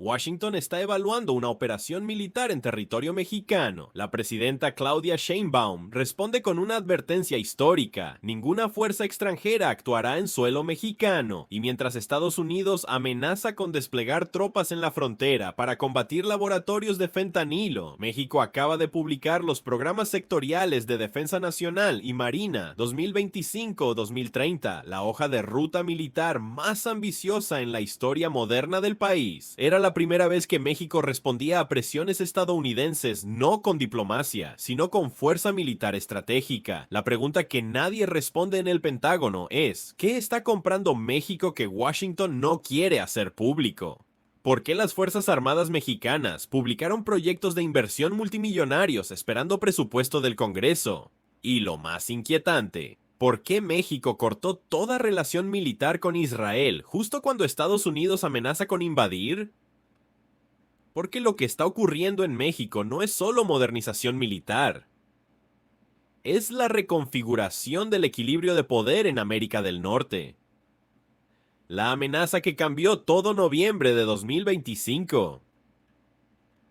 Washington está evaluando una operación militar en territorio mexicano. La presidenta Claudia Sheinbaum responde con una advertencia histórica: ninguna fuerza extranjera actuará en suelo mexicano. Y mientras Estados Unidos amenaza con desplegar tropas en la frontera para combatir laboratorios de fentanilo, México acaba de publicar los programas sectoriales de Defensa Nacional y Marina 2025-2030, la hoja de ruta militar más ambiciosa en la historia moderna del país. Era la primera vez que México respondía a presiones estadounidenses no con diplomacia, sino con fuerza militar estratégica. La pregunta que nadie responde en el Pentágono es: ¿qué está comprando México que Washington no quiere hacer público? ¿Por qué las Fuerzas Armadas mexicanas publicaron proyectos de inversión multimillonarios esperando presupuesto del Congreso? Y lo más inquietante, ¿por qué México cortó toda relación militar con Israel justo cuando Estados Unidos amenaza con invadir? Porque lo que está ocurriendo en México no es solo modernización militar, es la reconfiguración del equilibrio de poder en América del Norte. La amenaza que cambió todo noviembre de 2025.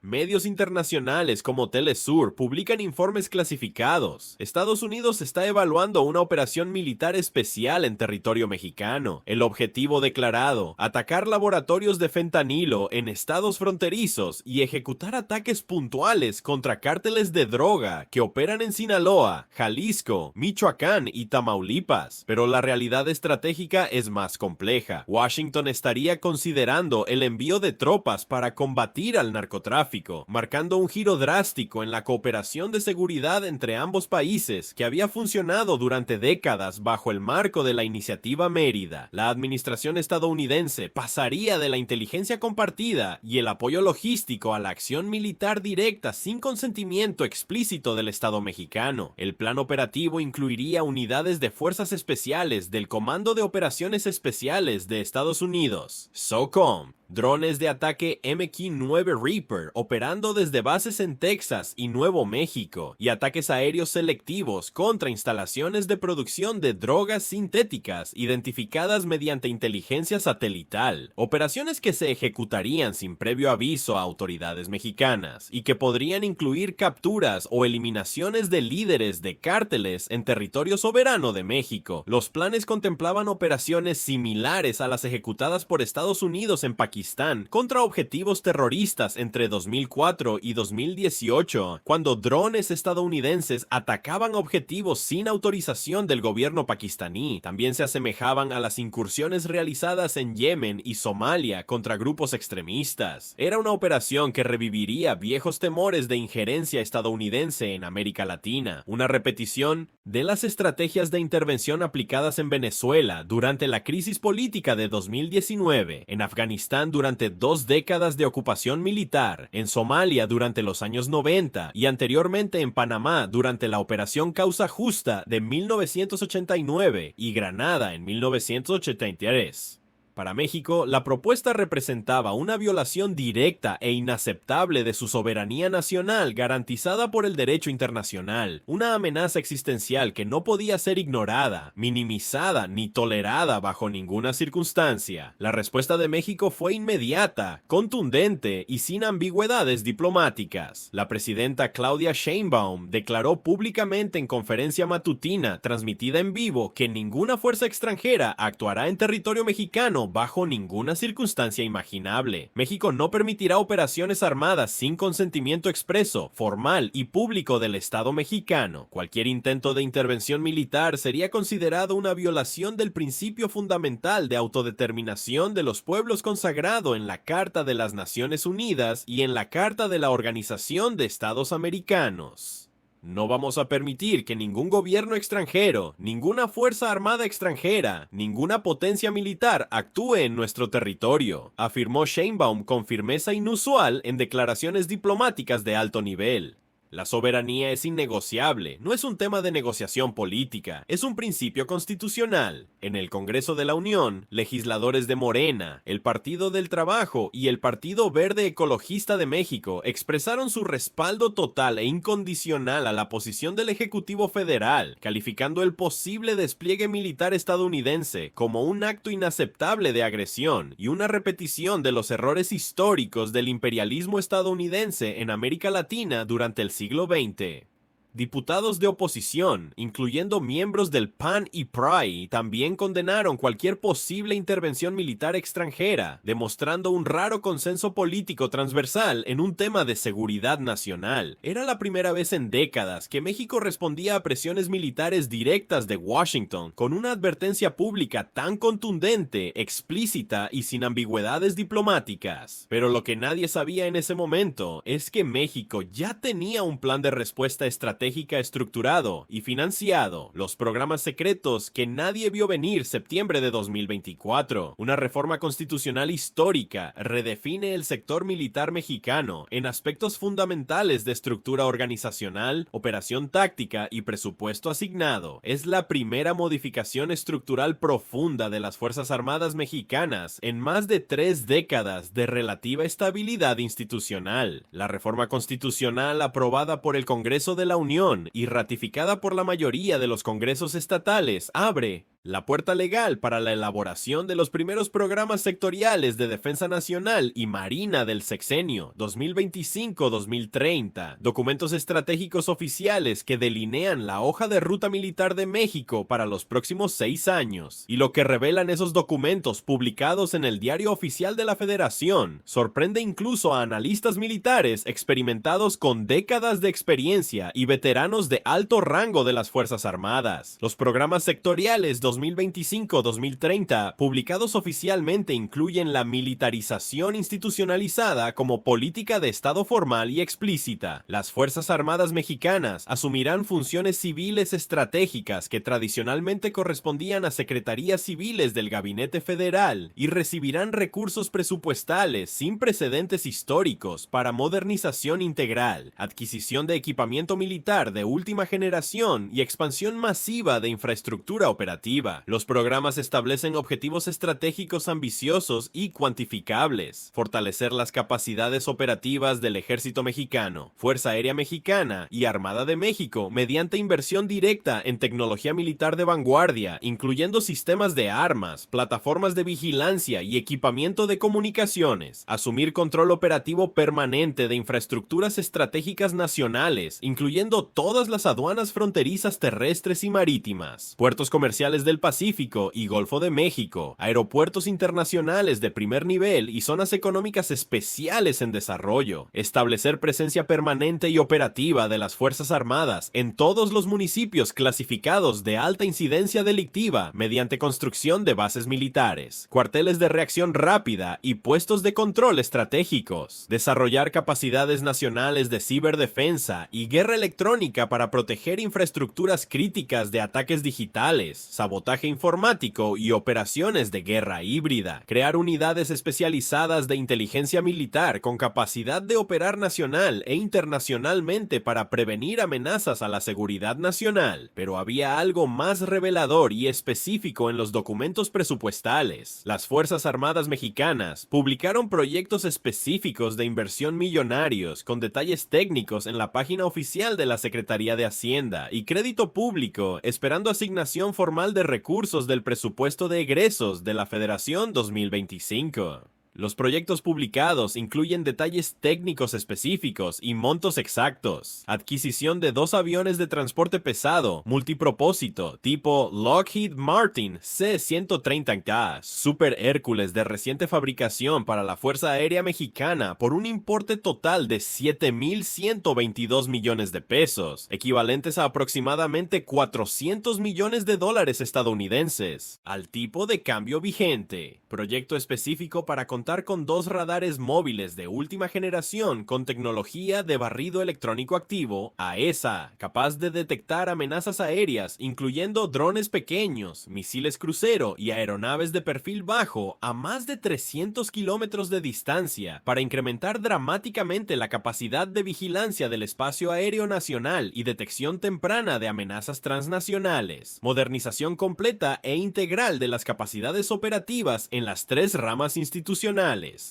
Medios internacionales como Telesur publican informes clasificados. Estados Unidos está evaluando una operación militar especial en territorio mexicano. El objetivo declarado: atacar laboratorios de fentanilo en estados fronterizos y ejecutar ataques puntuales contra cárteles de droga que operan en Sinaloa, Jalisco, Michoacán y Tamaulipas. Pero la realidad estratégica es más compleja. Washington estaría considerando el envío de tropas para combatir al narcotráfico, marcando un giro drástico en la cooperación de seguridad entre ambos países que había funcionado durante décadas bajo el marco de la Iniciativa Mérida. La administración estadounidense pasaría de la inteligencia compartida y el apoyo logístico a la acción militar directa sin consentimiento explícito del Estado mexicano. El plan operativo incluiría unidades de fuerzas especiales del Comando de Operaciones Especiales de Estados Unidos, SOCOM, drones de ataque MQ-9 Reaper operando desde bases en Texas y Nuevo México, y ataques aéreos selectivos contra instalaciones de producción de drogas sintéticas identificadas mediante inteligencia satelital. Operaciones que se ejecutarían sin previo aviso a autoridades mexicanas y que podrían incluir capturas o eliminaciones de líderes de cárteles en territorio soberano de México. Los planes contemplaban operaciones similares a las ejecutadas por Estados Unidos en Pakistán contra objetivos terroristas entre 2004 y 2018, cuando drones estadounidenses atacaban objetivos sin autorización del gobierno pakistaní. También se asemejaban a las incursiones realizadas en Yemen y Somalia contra grupos extremistas. Era una operación que reviviría viejos temores de injerencia estadounidense en América Latina, una repetición de las estrategias de intervención aplicadas en Venezuela durante la crisis política de 2019, en Afganistán durante 2 décadas de ocupación militar, en Somalia durante los años 90 y anteriormente en Panamá durante la Operación Causa Justa de 1989 y Granada en 1983. Para México, la propuesta representaba una violación directa e inaceptable de su soberanía nacional garantizada por el derecho internacional, una amenaza existencial que no podía ser ignorada, minimizada ni tolerada bajo ninguna circunstancia. La respuesta de México fue inmediata, contundente y sin ambigüedades diplomáticas. La presidenta Claudia Sheinbaum declaró públicamente en conferencia matutina transmitida en vivo que ninguna fuerza extranjera actuará en territorio mexicano bajo ninguna circunstancia imaginable. México no permitirá operaciones armadas sin consentimiento expreso, formal y público del Estado mexicano. Cualquier intento de intervención militar sería considerado una violación del principio fundamental de autodeterminación de los pueblos consagrado en la Carta de las Naciones Unidas y en la Carta de la Organización de Estados Americanos. No vamos a permitir que ningún gobierno extranjero, ninguna fuerza armada extranjera, ninguna potencia militar actúe en nuestro territorio, afirmó Sheinbaum con firmeza inusual en declaraciones diplomáticas de alto nivel. La soberanía es innegociable, no es un tema de negociación política, es un principio constitucional. En el Congreso de la Unión, legisladores de Morena, el Partido del Trabajo y el Partido Verde Ecologista de México expresaron su respaldo total e incondicional a la posición del Ejecutivo Federal, calificando el posible despliegue militar estadounidense como un acto inaceptable de agresión y una repetición de los errores históricos del imperialismo estadounidense en América Latina durante el siglo XX. Diputados de oposición, incluyendo miembros del PAN y PRI, también condenaron cualquier posible intervención militar extranjera, demostrando un raro consenso político transversal en un tema de seguridad nacional. Era la primera vez en décadas que México respondía a presiones militares directas de Washington, con una advertencia pública tan contundente, explícita y sin ambigüedades diplomáticas. Pero lo que nadie sabía en ese momento es que México ya tenía un plan de respuesta estratégica estructurado y financiado, los programas secretos que nadie vio venir septiembre de 2024. Una reforma constitucional histórica redefine el sector militar mexicano en aspectos fundamentales de estructura organizacional, operación táctica y presupuesto asignado. Es la primera modificación estructural profunda de las Fuerzas Armadas mexicanas en más de 3 décadas de relativa estabilidad institucional. La reforma constitucional aprobada por el Congreso de la Unión y ratificada por la mayoría de los congresos estatales abre la puerta legal para la elaboración de los primeros programas sectoriales de defensa nacional y marina del sexenio 2025-2030, documentos estratégicos oficiales que delinean la hoja de ruta militar de México para los próximos 6 años. Y lo que revelan esos documentos publicados en el Diario Oficial de la Federación sorprende incluso a analistas militares experimentados con décadas de experiencia y veteranos de alto rango de las Fuerzas Armadas. Los programas sectoriales 2025-2030, publicados oficialmente, incluyen la militarización institucionalizada como política de Estado formal y explícita. Las Fuerzas Armadas mexicanas asumirán funciones civiles estratégicas que tradicionalmente correspondían a secretarías civiles del Gabinete Federal y recibirán recursos presupuestales sin precedentes históricos para modernización integral, adquisición de equipamiento militar de última generación y expansión masiva de infraestructura operativa. Los programas establecen objetivos estratégicos ambiciosos y cuantificables: fortalecer las capacidades operativas del Ejército Mexicano, Fuerza Aérea Mexicana y Armada de México mediante inversión directa en tecnología militar de vanguardia, incluyendo sistemas de armas, plataformas de vigilancia y equipamiento de comunicaciones; asumir control operativo permanente de infraestructuras estratégicas nacionales, incluyendo todas las aduanas fronterizas terrestres y marítimas, puertos comerciales del Pacífico y Golfo de México, aeropuertos internacionales de primer nivel y zonas económicas especiales en desarrollo; establecer presencia permanente y operativa de las Fuerzas Armadas en todos los municipios clasificados de alta incidencia delictiva mediante construcción de bases militares, cuarteles de reacción rápida y puestos de control estratégicos; desarrollar capacidades nacionales de ciberdefensa y guerra electrónica para proteger infraestructuras críticas de ataques digitales, sabotaje informático y operaciones de guerra híbrida; crear unidades especializadas de inteligencia militar con capacidad de operar nacional e internacionalmente para prevenir amenazas a la seguridad nacional. Pero había algo más revelador y específico en los documentos presupuestales. Las Fuerzas Armadas mexicanas publicaron proyectos específicos de inversión millonarios con detalles técnicos en la página oficial de la Secretaría de Hacienda y Crédito Público, esperando asignación formal de recursos del presupuesto de egresos de la Federación 2025. Los proyectos publicados incluyen detalles técnicos específicos y montos exactos: adquisición de 2 aviones de transporte pesado multipropósito tipo Lockheed Martin C-130K Super Hércules de reciente fabricación para la Fuerza Aérea Mexicana por un importe total de 7,122 millones de pesos, equivalentes a aproximadamente 400 millones de dólares estadounidenses, al tipo de cambio vigente. Proyecto específico para contar con 2 radares móviles de última generación con tecnología de barrido electrónico activo, AESA, capaz de detectar amenazas aéreas, incluyendo drones pequeños, misiles crucero y aeronaves de perfil bajo a más de 300 kilómetros de distancia, para incrementar dramáticamente la capacidad de vigilancia del espacio aéreo nacional y detección temprana de amenazas transnacionales. Modernización completa e integral de las capacidades operativas en las 3 ramas institucionales: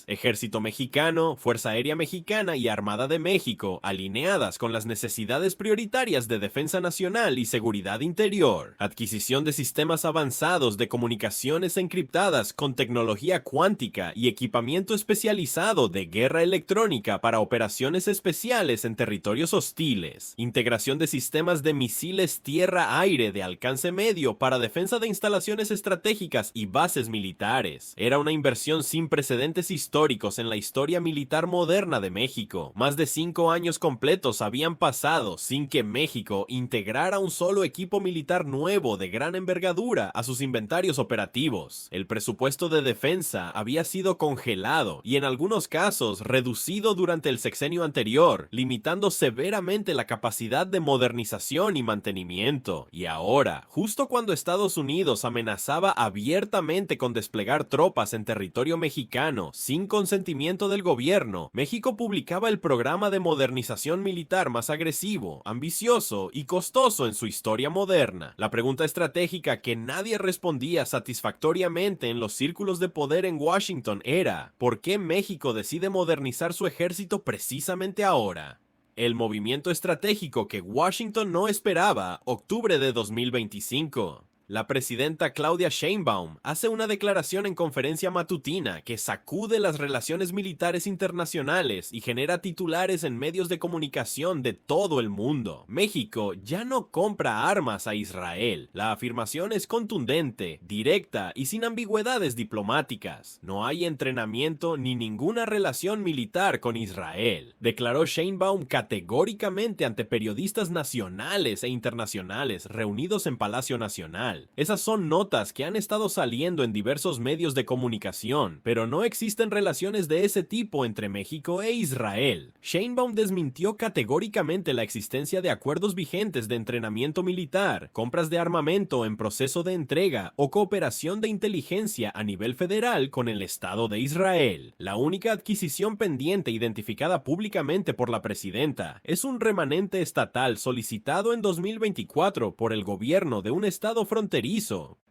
Ejército Mexicano, Fuerza Aérea Mexicana y Armada de México, alineadas con las necesidades prioritarias de defensa nacional y seguridad interior. Adquisición de sistemas avanzados de comunicaciones encriptadas con tecnología cuántica y equipamiento especializado de guerra electrónica para operaciones especiales en territorios hostiles. Integración de sistemas de misiles tierra-aire de alcance medio para defensa de instalaciones estratégicas y bases militares. Era una inversión sin precedentes históricos en la historia militar moderna de México. Más de 5 años completos habían pasado sin que México integrara un solo equipo militar nuevo de gran envergadura a sus inventarios operativos. El presupuesto de defensa había sido congelado y en algunos casos reducido durante el sexenio anterior, limitando severamente la capacidad de modernización y mantenimiento. Y ahora, justo cuando Estados Unidos amenazaba abiertamente con desplegar tropas en territorio mexicano sin consentimiento del gobierno, México publicaba el programa de modernización militar más agresivo, ambicioso y costoso en su historia moderna. La pregunta estratégica que nadie respondía satisfactoriamente en los círculos de poder en Washington era: ¿por qué México decide modernizar su ejército precisamente ahora? El movimiento estratégico que Washington no esperaba, octubre de 2025. La presidenta Claudia Sheinbaum hace una declaración en conferencia matutina que sacude las relaciones militares internacionales y genera titulares en medios de comunicación de todo el mundo. México ya no compra armas a Israel. La afirmación es contundente, directa y sin ambigüedades diplomáticas. No hay entrenamiento ni ninguna relación militar con Israel, declaró Sheinbaum categóricamente ante periodistas nacionales e internacionales reunidos en Palacio Nacional. Esas son notas que han estado saliendo en diversos medios de comunicación, pero no existen relaciones de ese tipo entre México e Israel. Sheinbaum desmintió categóricamente la existencia de acuerdos vigentes de entrenamiento militar, compras de armamento en proceso de entrega o cooperación de inteligencia a nivel federal con el Estado de Israel. La única adquisición pendiente identificada públicamente por la presidenta es un remanente estatal solicitado en 2024 por el gobierno de un estado fronterizo,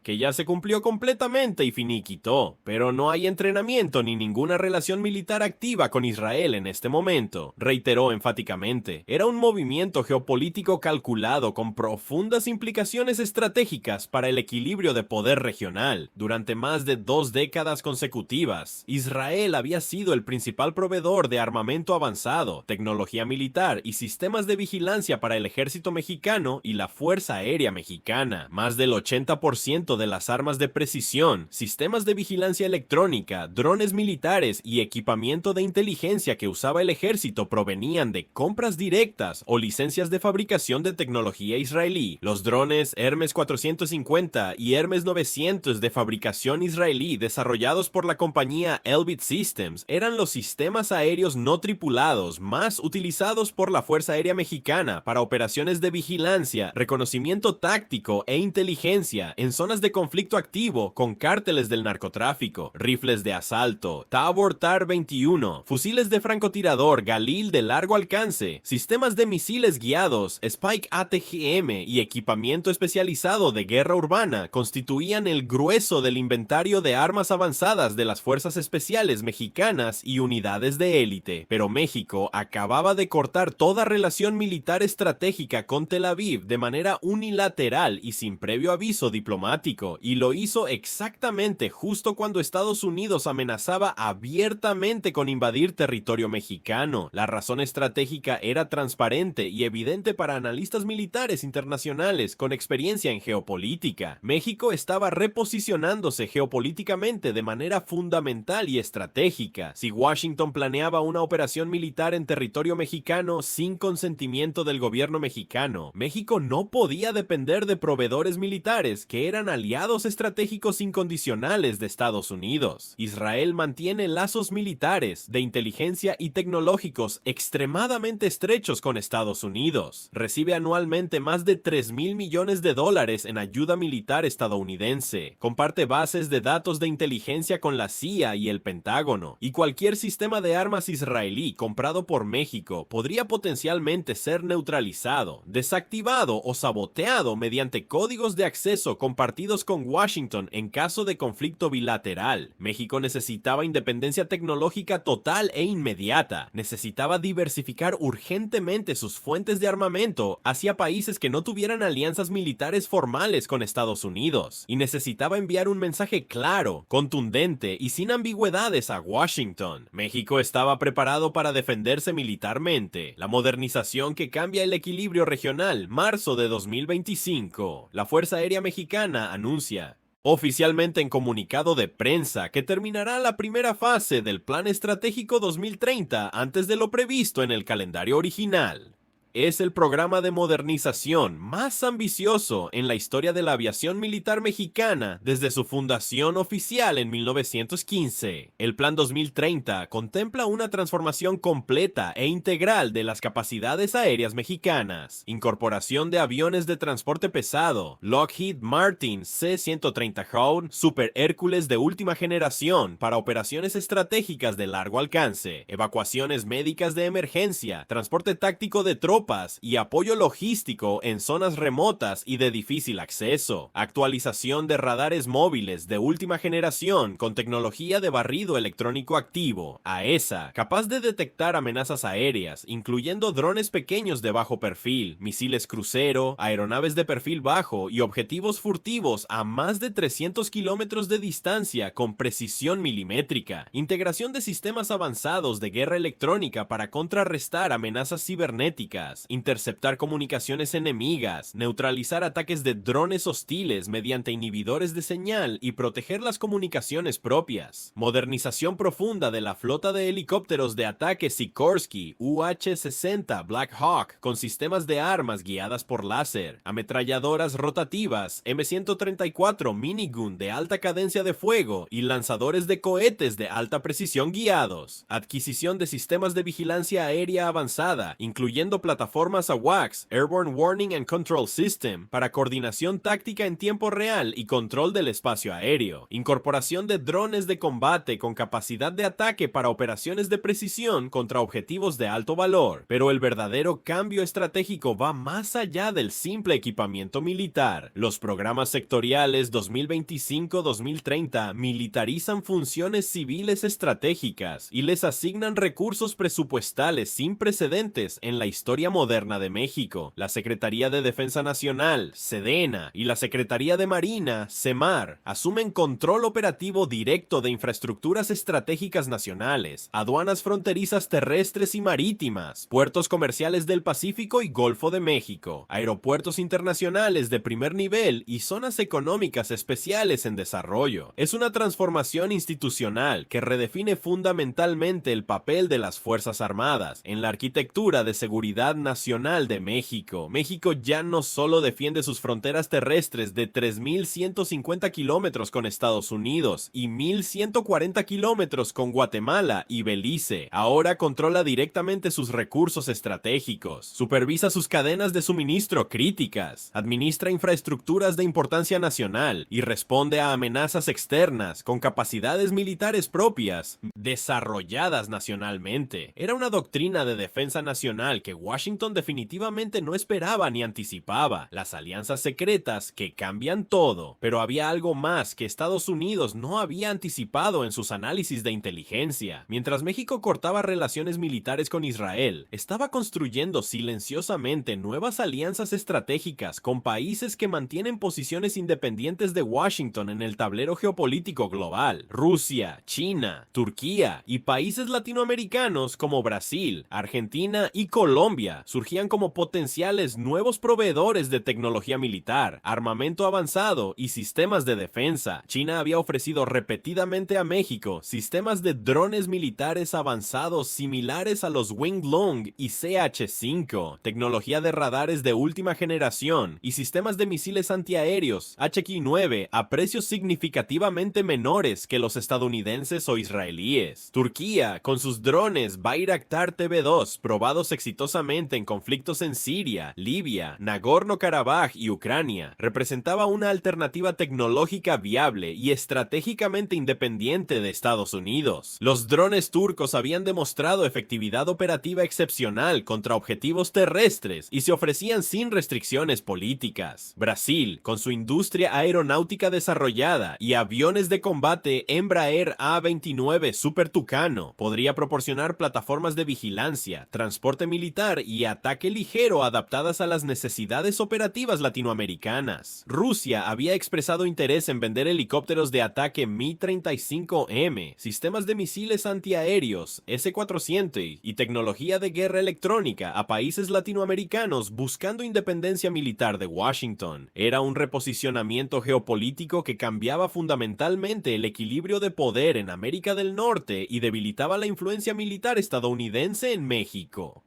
que ya se cumplió completamente y finiquitó, pero no hay entrenamiento ni ninguna relación militar activa con Israel en este momento, reiteró enfáticamente. Era un movimiento geopolítico calculado con profundas implicaciones estratégicas para el equilibrio de poder regional. Durante más de 2 décadas consecutivas, Israel había sido el principal proveedor de armamento avanzado, tecnología militar y sistemas de vigilancia para el ejército mexicano y la Fuerza Aérea Mexicana. Más del 80% de las armas de precisión, sistemas de vigilancia electrónica, drones militares y equipamiento de inteligencia que usaba el ejército provenían de compras directas o licencias de fabricación de tecnología israelí. Los drones Hermes 450 y Hermes 900 de fabricación israelí desarrollados por la compañía Elbit Systems eran los sistemas aéreos no tripulados más utilizados por la Fuerza Aérea Mexicana para operaciones de vigilancia, reconocimiento táctico e inteligencia en zonas de conflicto activo con cárteles del narcotráfico, rifles de asalto, Tabor TAR-21, fusiles de francotirador Galil de largo alcance, sistemas de misiles guiados, Spike ATGM y equipamiento especializado de guerra urbana constituían el grueso del inventario de armas avanzadas de las fuerzas especiales mexicanas y unidades de élite. Pero México acababa de cortar toda relación militar estratégica con Tel Aviv de manera unilateral y sin previo aviso diplomático, y lo hizo exactamente justo cuando Estados Unidos amenazaba abiertamente con invadir territorio mexicano. La razón estratégica era transparente y evidente para analistas militares internacionales con experiencia en geopolítica. México estaba reposicionándose geopolíticamente de manera fundamental y estratégica. Si Washington planeaba una operación militar en territorio mexicano sin consentimiento del gobierno mexicano, México no podía depender de proveedores militares que eran aliados estratégicos incondicionales de Estados Unidos. Israel mantiene lazos militares, de inteligencia y tecnológicos extremadamente estrechos con Estados Unidos. Recibe anualmente más de $3.000 millones en ayuda militar estadounidense. Comparte bases de datos de inteligencia con la CIA y el Pentágono, y cualquier sistema de armas israelí comprado por México podría potencialmente ser neutralizado, desactivado o saboteado mediante códigos de acceso compartidos con Washington en caso de conflicto bilateral. México necesitaba independencia tecnológica total e inmediata. Necesitaba diversificar urgentemente sus fuentes de armamento hacia países que no tuvieran alianzas militares formales con Estados Unidos, y necesitaba enviar un mensaje claro, contundente y sin ambigüedades a Washington. México estaba preparado para defenderse militarmente. La modernización que cambia el equilibrio regional, marzo de 2025. La Fuerza Aérea Mexicana anuncia oficialmente en comunicado de prensa que terminará la primera fase del Plan Estratégico 2030 antes de lo previsto en el calendario original. Es el programa de modernización más ambicioso en la historia de la aviación militar mexicana desde su fundación oficial en 1915. El Plan 2030 contempla una transformación completa e integral de las capacidades aéreas mexicanas, incorporación de aviones de transporte pesado, Lockheed Martin C-130 Hound, Super Hércules de última generación para operaciones estratégicas de largo alcance, evacuaciones médicas de emergencia, transporte táctico de tropas y apoyo logístico en zonas remotas y de difícil acceso, actualización de radares móviles de última generación con tecnología de barrido electrónico activo, AESA, capaz de detectar amenazas aéreas, incluyendo drones pequeños de bajo perfil, misiles crucero, aeronaves de perfil bajo y objetivos furtivos a más de 300 kilómetros de distancia con precisión milimétrica, integración de sistemas avanzados de guerra electrónica para contrarrestar amenazas cibernéticas, interceptar comunicaciones enemigas, neutralizar ataques de drones hostiles mediante inhibidores de señal y proteger las comunicaciones propias. Modernización profunda de la flota de helicópteros de ataque Sikorsky UH-60 Black Hawk con sistemas de armas guiadas por láser, ametralladoras rotativas M134 Minigun de alta cadencia de fuego y lanzadores de cohetes de alta precisión guiados. Adquisición de sistemas de vigilancia aérea avanzada, incluyendo plataformas AWACS, Airborne Warning and Control System, para coordinación táctica en tiempo real y control del espacio aéreo. Incorporación de drones de combate con capacidad de ataque para operaciones de precisión contra objetivos de alto valor. Pero el verdadero cambio estratégico va más allá del simple equipamiento militar. Los programas sectoriales 2025-2030 militarizan funciones civiles estratégicas y les asignan recursos presupuestales sin precedentes en la historia moderna de México. La Secretaría de Defensa Nacional, SEDENA, y la Secretaría de Marina, SEMAR, asumen control operativo directo de infraestructuras estratégicas nacionales, aduanas fronterizas terrestres y marítimas, puertos comerciales del Pacífico y Golfo de México, aeropuertos internacionales de primer nivel y zonas económicas especiales en desarrollo. Es una transformación institucional que redefine fundamentalmente el papel de las Fuerzas Armadas en la arquitectura de seguridad nacional de México. México ya no solo defiende sus fronteras terrestres de 3.150 kilómetros con Estados Unidos y 1.140 kilómetros con Guatemala y Belice. Ahora controla directamente sus recursos estratégicos, supervisa sus cadenas de suministro críticas, administra infraestructuras de importancia nacional y responde a amenazas externas con capacidades militares propias, desarrolladas nacionalmente. Era una doctrina de defensa nacional que Washington definitivamente no esperaba ni anticipaba, las alianzas secretas que cambian todo, pero había algo más que Estados Unidos no había anticipado en sus análisis de inteligencia. Mientras México cortaba relaciones militares con Israel, estaba construyendo silenciosamente nuevas alianzas estratégicas con países que mantienen posiciones independientes de Washington en el tablero geopolítico global: Rusia, China, Turquía y países latinoamericanos como Brasil, Argentina y Colombia, Rusia surgían como potenciales nuevos proveedores de tecnología militar, armamento avanzado y sistemas de defensa. China había ofrecido repetidamente a México sistemas de drones militares avanzados similares a los Wing-Lung y CH-5, tecnología de radares de última generación y sistemas de misiles antiaéreos HQ-9 a precios significativamente menores que los estadounidenses o israelíes. Turquía, con sus drones Bayraktar TB2 probados exitosamente en conflictos en Siria, Libia, Nagorno-Karabaj y Ucrania, representaba una alternativa tecnológica viable y estratégicamente independiente de Estados Unidos. Los drones turcos habían demostrado efectividad operativa excepcional contra objetivos terrestres y se ofrecían sin restricciones políticas. Brasil, con su industria aeronáutica desarrollada y aviones de combate Embraer A-29 Super Tucano, podría proporcionar plataformas de vigilancia, transporte militar y ataque ligero adaptadas a las necesidades operativas latinoamericanas. Rusia había expresado interés en vender helicópteros de ataque Mi-35M, sistemas de misiles antiaéreos S-400 y tecnología de guerra electrónica a países latinoamericanos buscando independencia militar de Washington. Era un reposicionamiento geopolítico que cambiaba fundamentalmente el equilibrio de poder en América del Norte y debilitaba la influencia militar estadounidense en México.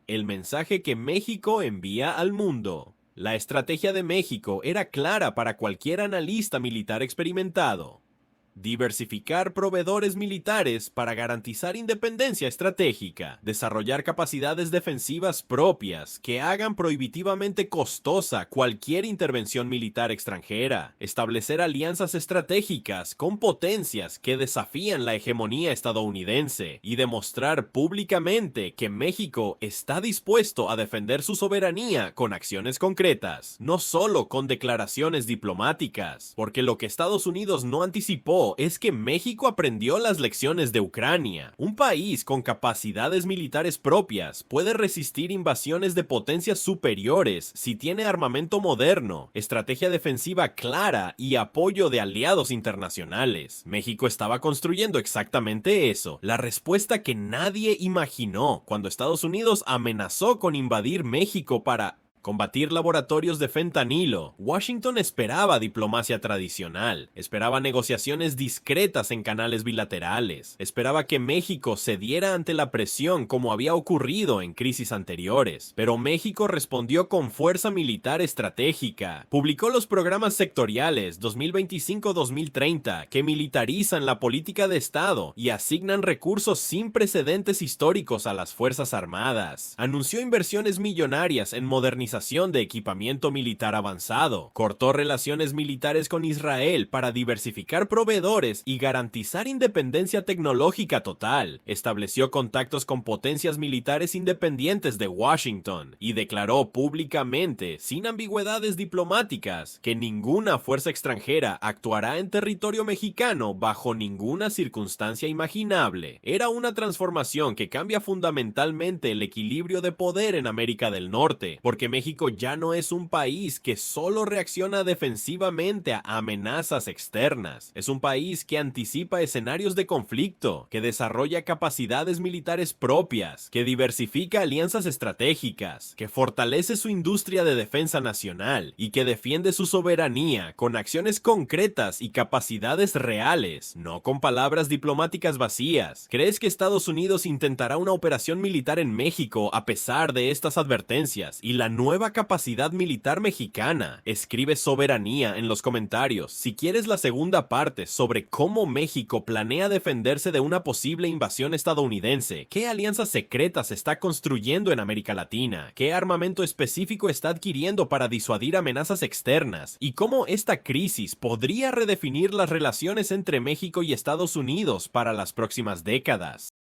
El mensaje que México envía al mundo. La estrategia de México era clara para cualquier analista militar experimentado. Diversificar proveedores militares para garantizar independencia estratégica, desarrollar capacidades defensivas propias que hagan prohibitivamente costosa cualquier intervención militar extranjera, establecer alianzas estratégicas con potencias que desafían la hegemonía estadounidense y demostrar públicamente que México está dispuesto a defender su soberanía con acciones concretas, no solo con declaraciones diplomáticas, porque lo que Estados Unidos no anticipó es que México aprendió las lecciones de Ucrania. Un país con capacidades militares propias puede resistir invasiones de potencias superiores si tiene armamento moderno, estrategia defensiva clara y apoyo de aliados internacionales. México estaba construyendo exactamente eso, la respuesta que nadie imaginó cuando Estados Unidos amenazó con invadir México para combatir laboratorios de fentanilo. Washington esperaba diplomacia tradicional, esperaba negociaciones discretas en canales bilaterales, esperaba que México cediera ante la presión como había ocurrido en crisis anteriores, pero México respondió con fuerza militar estratégica. Publicó los programas sectoriales 2025-2030 que militarizan la política de Estado y asignan recursos sin precedentes históricos a las Fuerzas Armadas. Anunció inversiones millonarias en modernización de equipamiento militar avanzado, cortó relaciones militares con Israel para diversificar proveedores y garantizar independencia tecnológica total, estableció contactos con potencias militares independientes de Washington y declaró públicamente, sin ambigüedades diplomáticas, que ninguna fuerza extranjera actuará en territorio mexicano bajo ninguna circunstancia imaginable. Era una transformación que cambia fundamentalmente el equilibrio de poder en América del Norte, porque México ya no es un país que solo reacciona defensivamente a amenazas externas. Es un país que anticipa escenarios de conflicto, que desarrolla capacidades militares propias, que diversifica alianzas estratégicas, que fortalece su industria de defensa nacional y que defiende su soberanía con acciones concretas y capacidades reales, no con palabras diplomáticas vacías. ¿Crees que Estados Unidos intentará una operación militar en México a pesar de estas advertencias y la nueva capacidad militar mexicana? Escribe soberanía en los comentarios si quieres la segunda parte sobre cómo México planea defenderse de una posible invasión estadounidense, qué alianzas secretas está construyendo en América Latina, qué armamento específico está adquiriendo para disuadir amenazas externas y cómo esta crisis podría redefinir las relaciones entre México y Estados Unidos para las próximas décadas.